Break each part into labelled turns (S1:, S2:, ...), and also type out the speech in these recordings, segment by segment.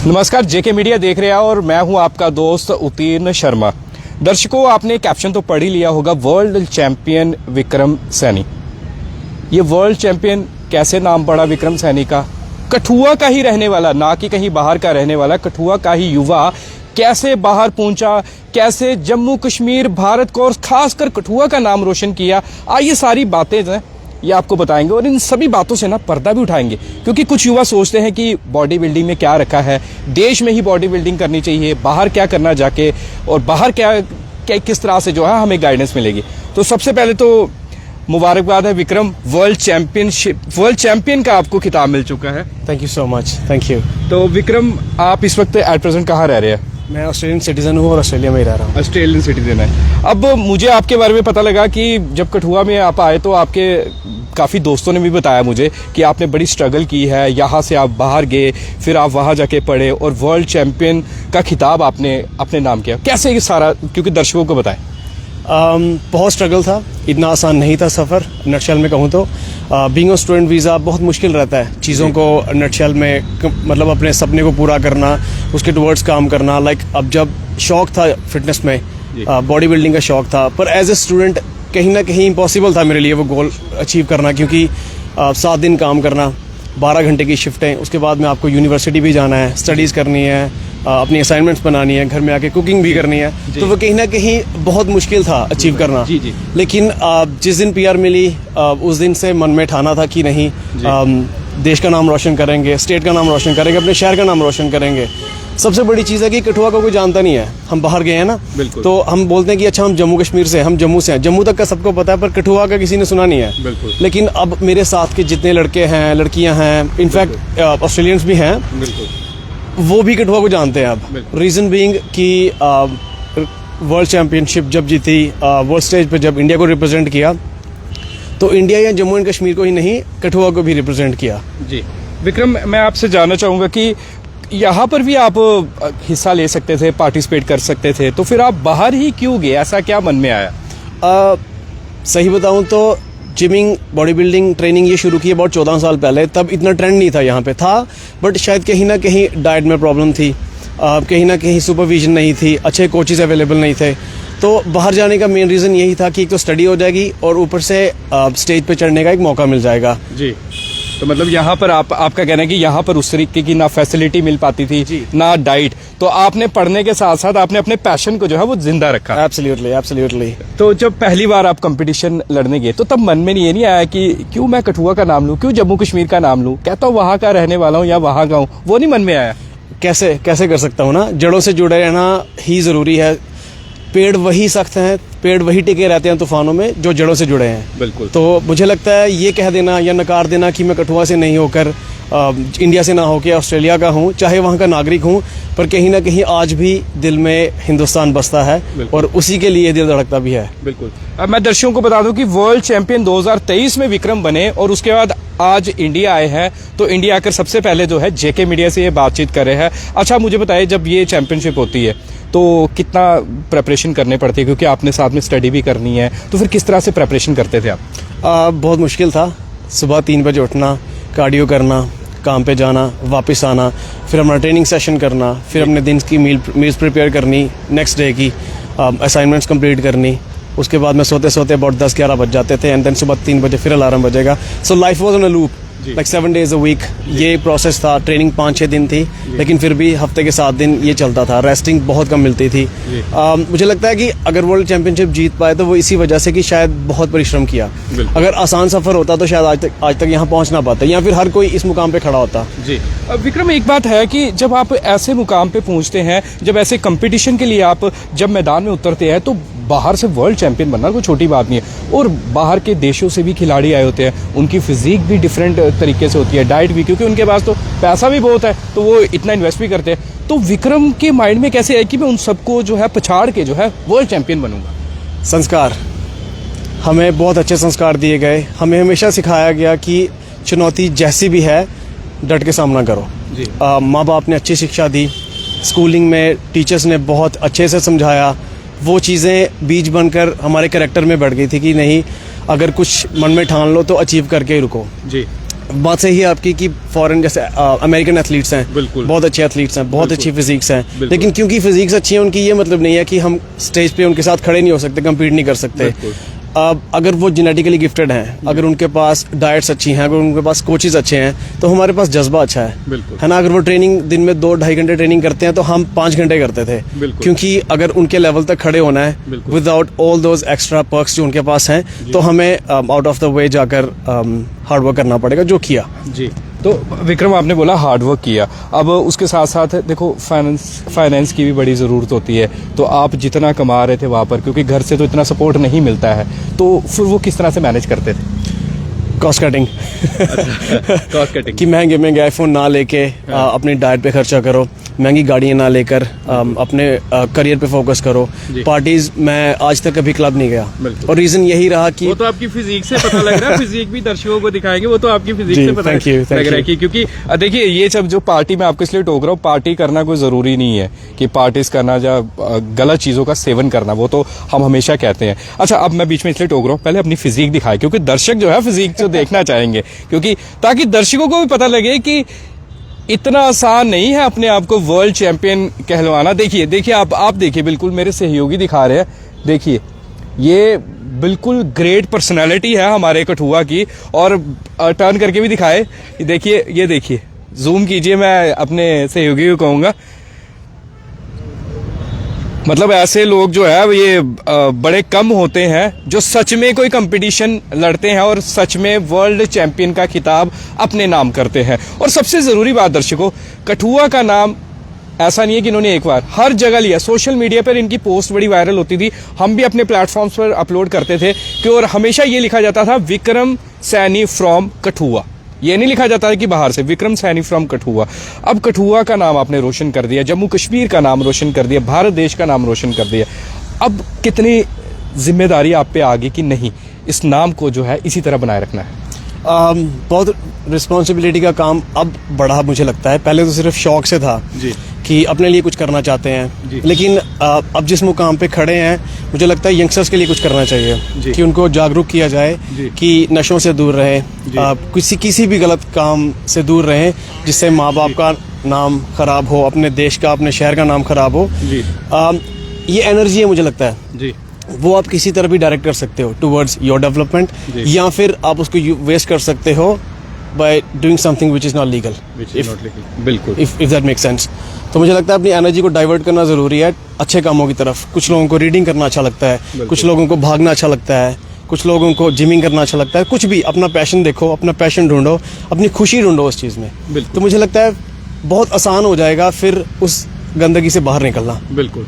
S1: नमस्कार, जेके मीडिया देख रहे हैं और मैं हूं आपका दोस्त उत्तीर्ण शर्मा। दर्शकों, आपने कैप्शन तो पढ़ ही लिया होगा, वर्ल्ड चैंपियन विक्रम सैनी। ये वर्ल्ड चैंपियन कैसे नाम पड़ा विक्रम सैनी का? कठुआ का ही रहने वाला, ना कि कहीं बाहर का रहने वाला, कठुआ का ही युवा कैसे बाहर पहुंचा, कैसे जम्मू कश्मीर, भारत को और खासकर कठुआ का नाम रोशन किया। आइए सारी बातें हैं ये आपको बताएंगे और इन सभी बातों से ना पर्दा भी उठाएंगे, क्योंकि कुछ युवा सोचते हैं कि बॉडी बिल्डिंग में क्या रखा है, देश में ही बॉडी बिल्डिंग करनी चाहिए, बाहर क्या करना जाके, और बाहर क्या किस तरह से जो है हमें गाइडेंस मिलेगी। तो सबसे पहले तो मुबारकबाद है विक्रम, वर्ल्ड चैंपियन का आपको खिताब मिल चुका है।
S2: Thank you so much, thank you.
S1: तो विक्रम, आप इस वक्त एट प्रेजेंट कहाँ रह रहे हैं?
S2: मैं ऑस्ट्रेलियन सिटीजन हूँ और ऑस्ट्रेलिया में ही रह रहा हूँ।
S1: ऑस्ट्रेलियन सिटीजन है। अब मुझे आपके बारे में पता लगा कि जब कठुआ में आप आए तो आपके काफ़ी दोस्तों ने भी बताया मुझे कि आपने बड़ी स्ट्रगल की है, यहाँ से आप बाहर गए, फिर आप वहाँ जाके पढ़े और वर्ल्ड चैंपियन का खिताब आपने अपने नाम किया। कैसे ये सारा, क्योंकि दर्शकों को बताएं।
S2: बहुत स्ट्रगल था, इतना आसान नहीं था सफ़र। नटशेल में कहूँ तो बीइंग अ स्टूडेंट वीज़ा बहुत मुश्किल रहता है चीज़ों को नटशेल में, मतलब अपने सपने को पूरा करना, उसके टुवर्ड्स काम करना। लाइक अब जब शौक था फिटनेस में, बॉडी बिल्डिंग का शौक था, पर एज ए स्टूडेंट कहीं ना कहीं इम्पॉसिबल था मेरे लिए वो गोल अचीव करना, क्योंकि 7 दिन काम करना, 12 घंटे की शिफ्टें, उसके बाद में आपको यूनिवर्सिटी भी जाना है, स्टडीज़ करनी है, अपनी असाइनमेंट्स बनानी है, घर में आके कुकिंग भी करनी है, तो वो कहीं ना कहीं बहुत मुश्किल था अचीव करना। लेकिन जिस दिन पीआर मिली उस दिन से मन में ठाना था कि नहीं, देश का नाम रोशन करेंगे, स्टेट का नाम रोशन करेंगे, अपने शहर का नाम रोशन करेंगे। सबसे बड़ी चीज़ है कि कठुआ को कोई जानता नहीं है, हम बाहर गए हैं ना, तो हम बोलते हैं कि अच्छा हम जम्मू कश्मीर से, हम जम्मू से हैं, जम्मू तक का सबको पता है, पर कठुआ का किसी ने सुना नहीं है। लेकिन अब मेरे साथ के जितने लड़के हैं, लड़कियां हैं, इनफैक्ट ऑस्ट्रेलियंस भी हैं, वो भी कठुआ को जानते हैं अब। रीज़न बीइंग कि वर्ल्ड चैंपियनशिप जब जीती, वर्ल्ड स्टेज पे जब इंडिया को रिप्रेजेंट किया, तो इंडिया या जम्मू एंड कश्मीर को ही नहीं, कठुआ को भी रिप्रेजेंट किया। जी
S1: विक्रम, मैं आपसे जानना चाहूँगा कि यहाँ पर भी आप हिस्सा ले सकते थे, पार्टिसिपेट कर सकते थे, तो फिर आप बाहर ही क्यों गए? ऐसा क्या मन में आया?
S2: सही बताऊँ तो जिमिंग, बॉडी बिल्डिंग ट्रेनिंग ये शुरू की बहुत 14 साल पहले, तब इतना ट्रेंड नहीं था यहाँ पे, था बट शायद कहीं ना कहीं डाइट में प्रॉब्लम थी, कहीं ना कहीं सुपरविजन नहीं थी, अच्छे कोचेज़ अवेलेबल नहीं थे। तो बाहर जाने का मेन रीज़न यही था कि एक तो स्टडी हो जाएगी और ऊपर से स्टेज पे चढ़ने का एक मौका मिल जाएगा।
S1: जी, तो मतलब यहाँ पर आपका कहना है कि यहाँ पर उस तरीके की ना फैसिलिटी मिल पाती थी, ना डाइट, तो आपने पढ़ने के साथ साथ आपने अपने पैशन को जो है वो जिंदा रखा।
S2: Absolutely, absolutely.
S1: तो जब पहली बार आप कंपटीशन लड़ने गए तो तब मन में ये नहीं आया कि क्यों मैं कठुआ का नाम लूं, क्यों जम्मू कश्मीर का नाम लूं, कहता हूँ वहाँ का रहने वाला हूँ या वहाँ का हूँ, वो नहीं मन में आया?
S2: कैसे कर सकता हूँ ना, जड़ों से जुड़े रहना ही ज़रूरी है। पेड़ वही सख्त हैं, पेड़ वही टिके रहते हैं तूफानों में जो जड़ों से जुड़े हैं।
S1: बिल्कुल।
S2: तो मुझे लगता है ये कह देना या नकार देना कि मैं कठुआ से नहीं होकर, इंडिया से ना होकर ऑस्ट्रेलिया का हूँ, चाहे वहाँ का नागरिक हूँ, पर कहीं ना कहीं आज भी दिल में हिंदुस्तान बसता है और उसी के लिए दिल धड़कता भी है।
S1: बिल्कुल। अब मैं दर्शकों को बता दूं कि वर्ल्ड चैंपियन 2023 में विक्रम बने और उसके बाद आज इंडिया आए हैं। तो इंडिया आकर सबसे पहले जो है जेके मीडिया से ये बातचीत कर रहे हैं। अच्छा, मुझे बताइए, जब ये चैंपियनशिप होती है तो कितना प्रेपरेशन करने पड़ती है, क्योंकि आपने साथ में स्टडी भी करनी है, तो फिर किस तरह से प्रेपरेशन करते थे आप?
S2: बहुत मुश्किल था। सुबह 3 बजे उठना, कार्डियो करना, काम पे जाना, वापस आना, फिर अपना ट्रेनिंग सेशन करना, फिर अपने दिन की मील्स प्रिपेयर करनी, नेक्स्ट डे की असाइनमेंट्स कंप्लीट करनी। उसके बाद में सोते सोते बहुत 10-11 बज जाते थे एंड देन सुबह 3 बजे फिर अलार्म बजेगा। So life was on a loop, like 7 days a week ये प्रोसेस था। ट्रेनिंग 5-6 दिन थी, लेकिन फिर भी हफ्ते के 7 दिन ये चलता था। रेस्टिंग बहुत कम मिलती थी। मुझे लगता है कि अगर वर्ल्ड चैंपियनशिप जीत पाए तो वो इसी वजह से कि शायद बहुत परिश्रम किया। अगर आसान सफर होता तो शायद आज तक यहाँ पहुँच ना पाता, या फिर हर कोई इस मुकाम पे खड़ा होता।
S1: जी विक्रम, एक बात है कि जब आप ऐसे मुकाम पे पहुँचते हैं, जब ऐसे कंपटीशन के लिए आप जब मैदान में उतरते हैं, तो बाहर से वर्ल्ड चैंपियन बनना कोई छोटी बात नहीं है। और बाहर के देशों से भी खिलाड़ी आए होते हैं, उनकी फिजिक भी डिफरेंट तरीके से होती है, डाइट भी, क्योंकि उनके पास तो पैसा भी बहुत है, तो वो इतना इन्वेस्ट भी करते हैं। तो विक्रम के माइंड में कैसे है कि मैं उन सबको जो है पछाड़ के जो है वर्ल्ड चैंपियन बनूंगा?
S2: संस्कार, हमें बहुत अच्छे संस्कार दिए गए। हमें हमेशा सिखाया गया कि चुनौती जैसी भी है डट के सामना करो। माँ बाप ने अच्छी शिक्षा दी, स्कूलिंग में टीचर्स ने बहुत अच्छे से समझाया, वो चीज़ें बीज बनकर हमारे कैरेक्टर में बढ़ गई थी कि नहीं, अगर कुछ मन में ठान लो तो अचीव करके ही रुको। जी। बात सही है आपकी कि फॉरेन जैसे अमेरिकन एथलीट्स हैं,
S1: बिल्कुल।
S2: बहुत अच्छे एथलीट्स हैं, बहुत
S1: बिल्कुल।
S2: अच्छी फिजिक्स हैं,
S1: बिल्कुल।
S2: लेकिन क्योंकि फिजिक्स अच्छी है उनकी ये मतलब नहीं है कि हम स्टेज पे उनके साथ खड़े नहीं हो सकते, कम्पीट नहीं कर सकते।
S1: बिल्कुल।
S2: अगर वो जेनेटिकली गिफ्टेड हैं, अगर उनके पास डाइट्स अच्छी हैं, अगर उनके पास कोचेज अच्छे हैं, तो हमारे पास जज्बा अच्छा
S1: बिल्कुल।
S2: है ना। अगर वो ट्रेनिंग दिन में 2-2.5 घंटे ट्रेनिंग करते हैं तो हम 5 घंटे करते थे,
S1: बिल्कुल।
S2: क्योंकि अगर उनके लेवल तक खड़े होना है
S1: बिल्कुल।
S2: Without all those extra perks जो उनके पास हैं, तो हमें आउट ऑफ द वे जाकर हार्ड वर्क करना पड़ेगा, जो किया।
S1: जी। तो विक्रम, आपने बोला हार्ड वर्क किया, अब उसके साथ साथ देखो फाइनेंस की भी बड़ी ज़रूरत होती है। तो आप जितना कमा रहे थे वहाँ पर, क्योंकि घर से तो इतना सपोर्ट नहीं मिलता है, तो फिर वो किस तरह से मैनेज करते थे?
S2: कॉस्ट कटिंग
S1: कॉस्ट कटिंग
S2: कि महंगे महंगे आईफोन ना लेके अपनी डाइट पे खर्चा करो, महंगी गाड़ियाँ ना लेकर अपने करियर पे फोकस करो।
S1: जी।
S2: पार्टीज मैं आज तक कभी क्लब नहीं गया,
S1: बिल्कुल।
S2: और रीजन यही रहा कि
S1: वो तो आपकी फिजिक से पता लग रहा है, फिजिक भी दर्शकों को दिखाएंगे, वो तो आपकी फिजिक
S2: जी,
S1: से पता
S2: thank you,
S1: लग
S2: thank
S1: रहा है
S2: you।
S1: कि क्योंकि देखिए ये सब जो पार्टी मैं आपको इसलिए टोक रहा हूँ, पार्टी करना कोई जरूरी नहीं है कि पार्टीज करना या गलत चीजों का सेवन करना, वो तो हम हमेशा कहते हैं। अच्छा, अब मैं बीच में इसलिए टोक रहा हूँ, पहले अपनी फिजिक दिखाए, क्योंकि दर्शक जो है फिजिक जो देखना चाहेंगे, क्योंकि ताकि दर्शकों को भी पता लगे कि इतना आसान नहीं है अपने आप को वर्ल्ड चैंपियन कहलवाना। देखिए देखिए, आप देखिए, बिल्कुल मेरे सहयोगी दिखा रहे हैं, देखिए ये बिल्कुल ग्रेट पर्सनालिटी है हमारे कठुआ की, और टर्न करके भी दिखाए, देखिए ये देखिए, जूम कीजिए, मैं अपने सहयोगी को कहूँगा, मतलब ऐसे लोग जो है ये बड़े कम होते हैं जो सच में कोई कंपटीशन लड़ते हैं और सच में वर्ल्ड चैंपियन का खिताब अपने नाम करते हैं। और सबसे ज़रूरी बात दर्शकों, कठुआ का नाम ऐसा नहीं है कि इन्होंने एक बार, हर जगह लिया। सोशल मीडिया पर इनकी पोस्ट बड़ी वायरल होती थी, हम भी अपने प्लेटफॉर्म्स पर अपलोड करते थे कि, और हमेशा ये लिखा जाता था विक्रम सैनी फ्रॉम कठुआ, ये नहीं लिखा जाता है कि बाहर से, विक्रम सैनी फ्रॉम कठुआ। अब कठुआ का नाम आपने रोशन कर दिया, जम्मू कश्मीर का नाम रोशन कर दिया, भारत देश का नाम रोशन कर दिया। अब कितनी जिम्मेदारी आप पे आ गई कि नहीं, इस नाम को जो है इसी तरह बनाए रखना है?
S2: बहुत रिस्पॉन्सिबिलिटी का काम अब बढ़ा मुझे लगता है। पहले तो सिर्फ शौक से था
S1: जी।
S2: कि अपने लिए कुछ करना चाहते
S1: जी।
S2: हैं, लेकिन अब जिस मुकाम पे खड़े हैं, मुझे लगता है यंगस्टर्स के लिए कुछ करना
S1: जी।
S2: चाहिए, कि उनको जागरूक किया जाए
S1: जी।
S2: कि नशों से दूर रहें, किसी भी गलत काम से दूर रहें जिससे माँ बाप का नाम खराब हो, अपने देश का, अपने शहर का नाम खराब हो।
S1: जी।
S2: ये एनर्जी है मुझे लगता है,
S1: जी।
S2: वो आप किसी तरह भी डायरेक्ट कर सकते हो टुवर्ड्स योर डेवलपमेंट,
S1: जी।
S2: या फिर आप उसको वेस्ट कर सकते हो by doing something which is not legal,
S1: बिल्कुल।
S2: If that make sense. तो मुझे लगता है अपनी एनर्जी को डाइवर्ट करना जरूरी है अच्छे कामों की तरफ। कुछ लोगों को रीडिंग करना अच्छा लगता है, कुछ लोगों को भागना अच्छा लगता है, कुछ लोगों को जिमिंग करना अच्छा लगता है। कुछ भी अपना पैशन देखो, अपना पैशन ढूंढो, अपनी खुशी ढूंढो उस चीज़ में।
S1: बिल्कुल।
S2: तो मुझे लगता है बहुत आसान हो जाएगा फिर उस गंदगी से बाहर निकलना।
S1: बिल्कुल।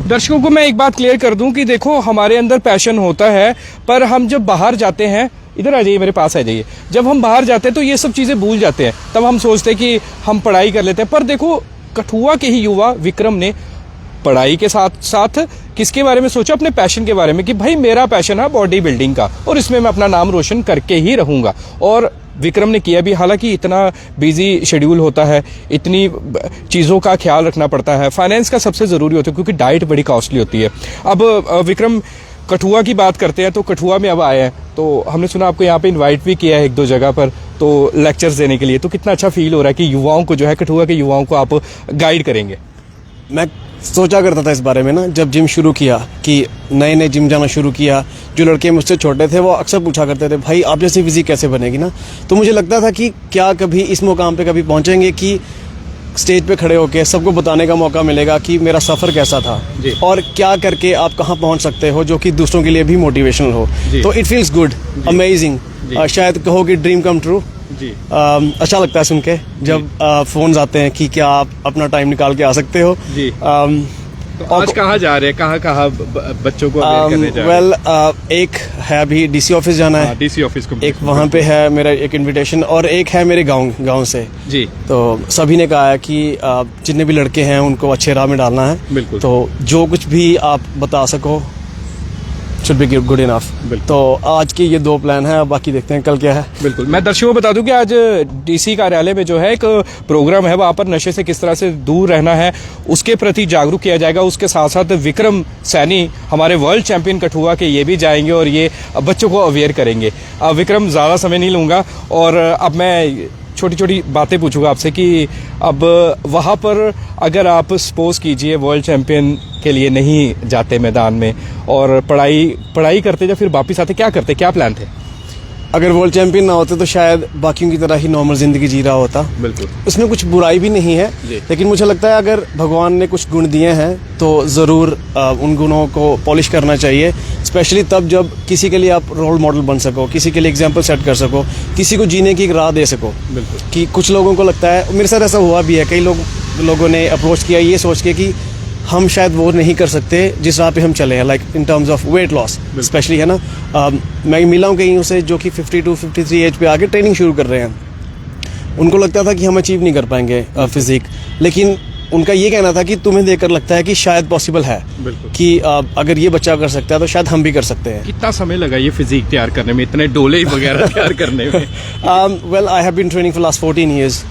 S1: दर्शकों को मैं एक बात क्लियर कर दूं कि देखो, हमारे अंदर पैशन होता है, पर हम जब बाहर जाते हैं, इधर आ जाइए, मेरे पास आ जाइए, जब हम बाहर जाते हैं तो ये सब चीज़ें भूल जाते हैं। तब हम सोचते हैं कि हम पढ़ाई कर लेते हैं, पर देखो कठुआ के ही युवा विक्रम ने पढ़ाई के साथ साथ किसके बारे में सोचा, अपने पैशन के बारे में, कि भाई मेरा पैशन है बॉडी बिल्डिंग का और इसमें मैं अपना नाम रोशन करके ही रहूंगा। और विक्रम ने किया भी, हालांकि इतना बिजी शेड्यूल होता है, इतनी चीज़ों का ख्याल रखना पड़ता है, फाइनेंस का सबसे ज़रूरी होता है क्योंकि डाइट बड़ी कॉस्टली होती है। अब विक्रम, कठुआ की बात करते हैं, तो कठुआ में अब आए हैं, तो हमने सुना आपको यहाँ पे इनवाइट भी किया है 1-2 जगह पर, तो लेक्चर्स देने के लिए, तो कितना अच्छा फील हो रहा है कि युवाओं को जो है, कठुआ के युवाओं को आप गाइड करेंगे?
S2: मैं सोचा करता था इस बारे में ना, जब जिम शुरू किया, कि नए नए जिम जाना शुरू किया, जो लड़के मुझसे छोटे थे वो अक्सर पूछा करते थे, भाई आप जैसी फिजिक कैसे बनेगी ना। तो मुझे लगता था कि क्या कभी इस मुकाम पे कभी पहुंचेंगे कि स्टेज पे खड़े होकर सबको बताने का मौका मिलेगा कि मेरा सफ़र कैसा था
S1: जी।
S2: और क्या करके आप कहाँ पहुंच सकते हो, जो कि दूसरों के लिए भी मोटिवेशनल हो। तो इट फील्स गुड, अमेजिंग, शायद कहो कि ड्रीम कम ट्रू।
S1: जी।
S2: अच्छा लगता है सुन के जब फोन्स आते हैं कि क्या आप अपना टाइम निकाल के आ सकते हो।
S1: जी। तो आज कहाँ जा रहे हैं, कहाँ बच्चों को अवेयर करने जा रहे हैं?
S2: एक है अभी डीसी ऑफिस जाना है,
S1: डीसी ऑफिस को,
S2: एक वहाँ पे है मेरा एक इनविटेशन, और एक है मेरे गांव से।
S1: जी।
S2: तो सभी ने कहा है कि जितने भी लड़के हैं उनको अच्छे राह में डालना है।
S1: बिल्कुल।
S2: तो जो कुछ भी आप बता सको शुड बी गुड इनफ। तो आज के ये 2 प्लान है, अब बाकी देखते हैं कल क्या है।
S1: बिल्कुल, मैं दर्शकों को बता दूं कि आज डीसी कार्यालय में जो है एक प्रोग्राम है, वहाँ पर नशे से किस तरह से दूर रहना है उसके प्रति जागरूक किया जाएगा। उसके साथ साथ विक्रम सैनी हमारे वर्ल्ड चैंपियन कठुआ के ये भी जाएंगे और ये बच्चों को अवेयर करेंगे। विक्रम, ज़्यादा समय नहीं लूँगा और अब मैं छोटी छोटी बातें पूछूंगा आपसे कि अब वहाँ पर अगर आप सपोज कीजिए वर्ल्ड चैंपियन के लिए नहीं जाते मैदान में और पढ़ाई करते या फिर वापिस आते, क्या करते, क्या प्लान थे?
S2: अगर वर्ल्ड चैंपियन ना होते तो शायद बाकियों की तरह ही नॉर्मल ज़िंदगी जी रहा होता।
S1: बिल्कुल,
S2: उसमें कुछ बुराई भी नहीं है, लेकिन मुझे लगता है अगर भगवान ने कुछ गुण दिए हैं तो ज़रूर उन गुणों को पॉलिश करना चाहिए, स्पेशली तब जब किसी के लिए आप रोल मॉडल बन सको, किसी के लिए एग्जाम्पल सेट कर सको, किसी को जीने की एक राह दे सको।
S1: बिल्कुल,
S2: कि कुछ लोगों को लगता है, मेरे साथ ऐसा हुआ भी है, कई लोगों ने अप्रोच किया ये सोच के कि हम शायद वो नहीं कर सकते जिस राह पे हम चले हैं, like in terms of weight loss specially, है ना। मैं मिला हूँ कहीं से जो कि 52, 53 एज पे आके ट्रेनिंग शुरू कर रहे हैं। उनको लगता था कि हम अचीव नहीं कर पाएंगे फिजिक, लेकिन उनका ये कहना था कि तुम्हें देखकर लगता है कि शायद पॉसिबल है कि अगर ये बच्चा कर सकता है तो शायद हम भी कर सकते हैं।
S1: कितना समय लगा ये फिजिक तैयार करने में, इतने डोले वगैरह तैयार करने में?
S2: Well, I have been training for last 14 years।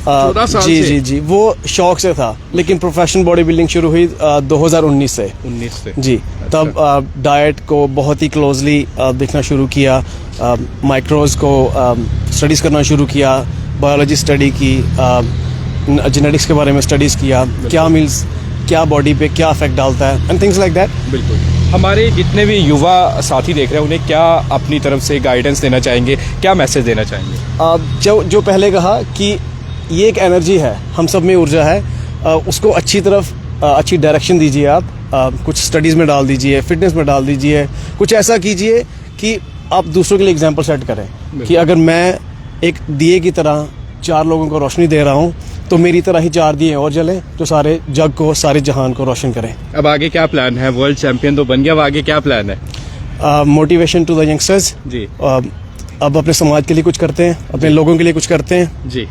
S1: 14 साल
S2: जी
S1: से?
S2: जी जी, वो शौक से था, लेकिन प्रोफेशनल बॉडी बिल्डिंग शुरू हुई 2019 से।
S1: 19 से
S2: जी।
S1: अच्छा।
S2: तब डाइट को बहुत ही क्लोजली देखना शुरू किया, माइक्रोज को स्टडीज़ करना शुरू किया, बायोलॉजी स्टडी की, जेनेटिक्स के बारे में स्टडीज़ किया, क्या मील्स क्या बॉडी पे क्या इफेक्ट डालता है एंड थिंग्स लाइक दैट।
S1: बिल्कुल, हमारे जितने भी युवा साथी देख रहे हैं उन्हें क्या अपनी तरफ से गाइडेंस देना चाहेंगे, क्या मैसेज देना चाहेंगे?
S2: जो पहले कहा कि ये एक एनर्जी है, हम सब में ऊर्जा है, उसको अच्छी डायरेक्शन दीजिए आप, कुछ स्टडीज़ में डाल दीजिए, फिटनेस में डाल दीजिए, कुछ ऐसा कीजिए कि आप दूसरों के लिए एग्जांपल सेट करें कि अगर मैं एक दिए की तरह 4 लोगों को रोशनी दे रहा हूँ तो मेरी तरह ही 4 दिए और जले जो सारे जग को, सारे जहान को रोशन करें।
S1: अब आगे क्या प्लान है? वर्ल्ड चैंपियन तो बन गया, अब आगे क्या प्लान है?
S2: मोटिवेशन टू द यंगस्टर्स
S1: जी।
S2: अब अपने समाज के लिए कुछ करते हैं, अपने लोगों के लिए कुछ करते हैं
S1: जी।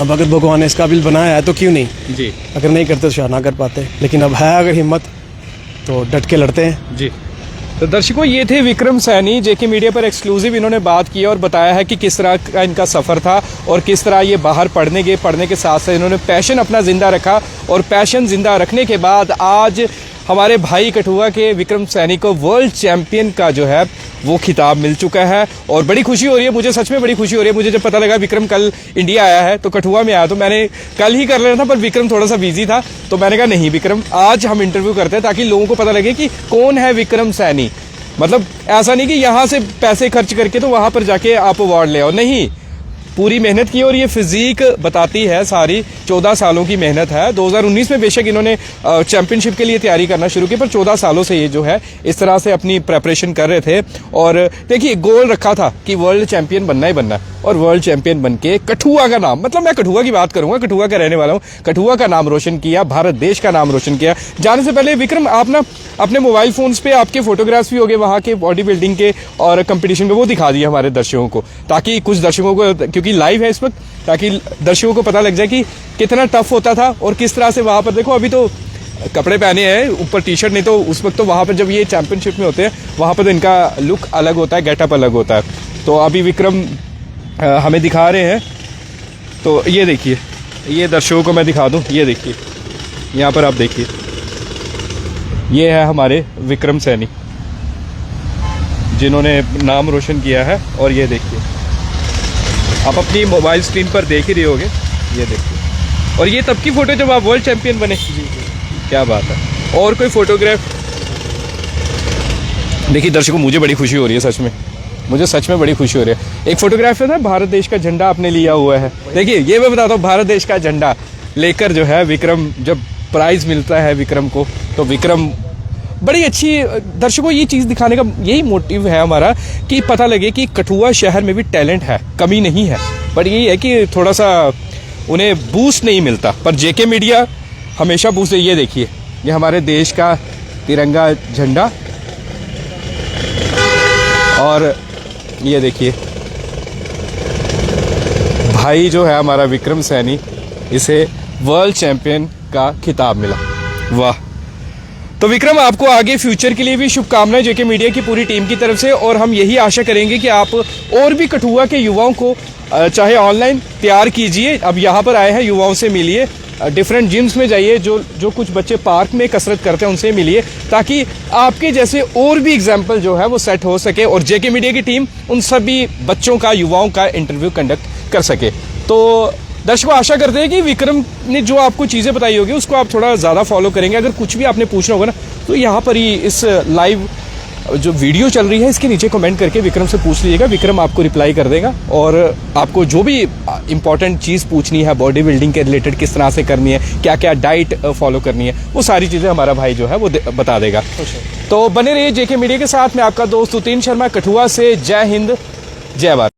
S2: अब अगर भगवान ने इस काबिल बनाया है तो क्यों नहीं
S1: जी।
S2: अगर नहीं करते तो शायद ना कर पाते, लेकिन अब है अगर हिम्मत तो डट के लड़ते हैं।
S1: जी। तो दर्शकों, ये थे विक्रम सैनी, जेके मीडिया पर एक्सक्लूसिव इन्होंने बात की और बताया है कि किस तरह का इनका सफ़र था और किस तरह ये बाहर पढ़ने गए, पढ़ने के साथ साथ इन्होंने पैशन अपना जिंदा रखा और पैशन जिंदा रखने के बाद आज हमारे भाई कठुआ के विक्रम सैनी को वर्ल्ड चैंपियन का जो है वो खिताब मिल चुका है और बड़ी खुशी हो रही है। मुझे सच में बड़ी खुशी हो रही है। मुझे जब पता लगा विक्रम कल इंडिया आया है तो कठुआ में आया, तो मैंने कल ही कर लेना था, पर विक्रम थोड़ा सा बिजी था, तो मैंने कहा नहीं विक्रम, आज हम इंटरव्यू करते हैं ताकि लोगों को पता लगे कि कौन है विक्रम सैनी। मतलब ऐसा नहीं कि यहाँ से पैसे खर्च करके तो वहाँ पर जाके आप अवार्ड ले आओ, नहीं, पूरी मेहनत की और ये फिजिक बताती है सारी 14 सालों की मेहनत है। 2019 में बेशक इन्होंने चैंपियनशिप के लिए तैयारी करना शुरू की, पर 14 सालों से ये जो है इस तरह से अपनी प्रेपरेशन कर रहे थे और देखिए गोल रखा था कि वर्ल्ड चैंपियन बनना ही बनना और वर्ल्ड चैंपियन बन के कठुआ का नाम, मतलब मैं कठुआ की बात करूंगा, कठुआ का रहने वाला हूँ, कठुआ का नाम रोशन किया, भारत देश का नाम रोशन किया। जाने से पहले विक्रम, आप ना अपने मोबाइल फोन्स पे आपके फोटोग्राफ्स भी हो गए वहाँ के बॉडी बिल्डिंग के और कंपटीशन में, वो दिखा दिए हमारे दर्शकों को, ताकि कुछ दर्शकों को, क्योंकि लाइव है इस वक्त, ताकि दर्शकों को पता लग जाए कि कितना टफ होता था और किस तरह से वहाँ पर, देखो अभी तो कपड़े पहने हैं ऊपर टी शर्ट, नहीं तो उस वक्त तो वहाँ पर जब ये चैंपियनशिप में होते हैं वहाँ पर तो इनका लुक अलग होता है, गेटअप अलग होता है। तो अभी विक्रम हमें दिखा रहे हैं, तो ये देखिए, ये दर्शकों को मैं दिखा दूं, ये देखिए यहाँ पर आप देखिए, ये है हमारे विक्रम सैनी जिन्होंने नाम रोशन किया है। और ये देखिए, आप अपनी मोबाइल स्क्रीन पर देख ही रहे होगे, ये देखिए, और ये तब की फोटो जब आप वर्ल्ड चैंपियन बने। क्या बात है। और कोई फोटोग्राफ देखिए दर्शकों, मुझे बड़ी खुशी हो रही है, सच में मुझे सच में बड़ी खुशी हो रही है। एक फोटोग्राफ है ना, भारत देश का झंडा आपने लिया हुआ है, देखिए ये मैं बताता हूँ, भारत देश का झंडा लेकर जो है विक्रम, जब प्राइज मिलता है विक्रम को, तो विक्रम बड़ी अच्छी, दर्शकों ये चीज़ दिखाने का यही मोटिव है हमारा कि पता लगे कि कठुआ शहर में भी टैलेंट है, कमी नहीं है, बट यही है कि थोड़ा सा उन्हें बूस्ट नहीं मिलता, पर जेके मीडिया हमेशा बूस्ट है। ये देखिए, ये हमारे देश का तिरंगा झंडा, और ये देखिए भाई जो है हमारा विक्रम सैनी, इसे वर्ल्ड चैंपियन का खिताब मिला। वाह, तो विक्रम, आपको आगे फ्यूचर के लिए भी शुभकामनाएं जेके मीडिया की पूरी टीम की तरफ से, और हम यही आशा करेंगे कि आप और भी कठुआ के युवाओं को चाहे ऑनलाइन तैयार कीजिए। अब यहाँ पर आए हैं, युवाओं से मिलिए, डिफरेंट जिम्स में जाइए, जो कुछ बच्चे पार्क में कसरत करते हैं उनसे मिलिए, ताकि आपके जैसे और भी एग्जाम्पल जो है वो सेट हो सके और जेके मीडिया की टीम उन सभी बच्चों का, युवाओं का इंटरव्यू कंडक्ट कर सके। तो दर्शकों, आशा करते हैं कि विक्रम ने जो आपको चीज़ें बताई होगी उसको आप थोड़ा ज़्यादा फॉलो करेंगे। अगर कुछ भी आपने पूछना होगा ना, तो यहाँ पर ही इस लाइव जो वीडियो चल रही है इसके नीचे कमेंट करके विक्रम से पूछ लीजिएगा, विक्रम आपको रिप्लाई कर देगा। और आपको जो भी इंपॉर्टेंट चीज़ पूछनी है बॉडी बिल्डिंग के रिलेटेड, किस तरह से करनी है, क्या क्या डाइट फॉलो करनी है, वो सारी चीज़ें हमारा भाई जो है वो बता देगा। तो बने रहिए जेके मीडिया के साथ। मैं आपका दोस्त उतीन शर्मा, कठुआ से। जय हिंद, जय भारत।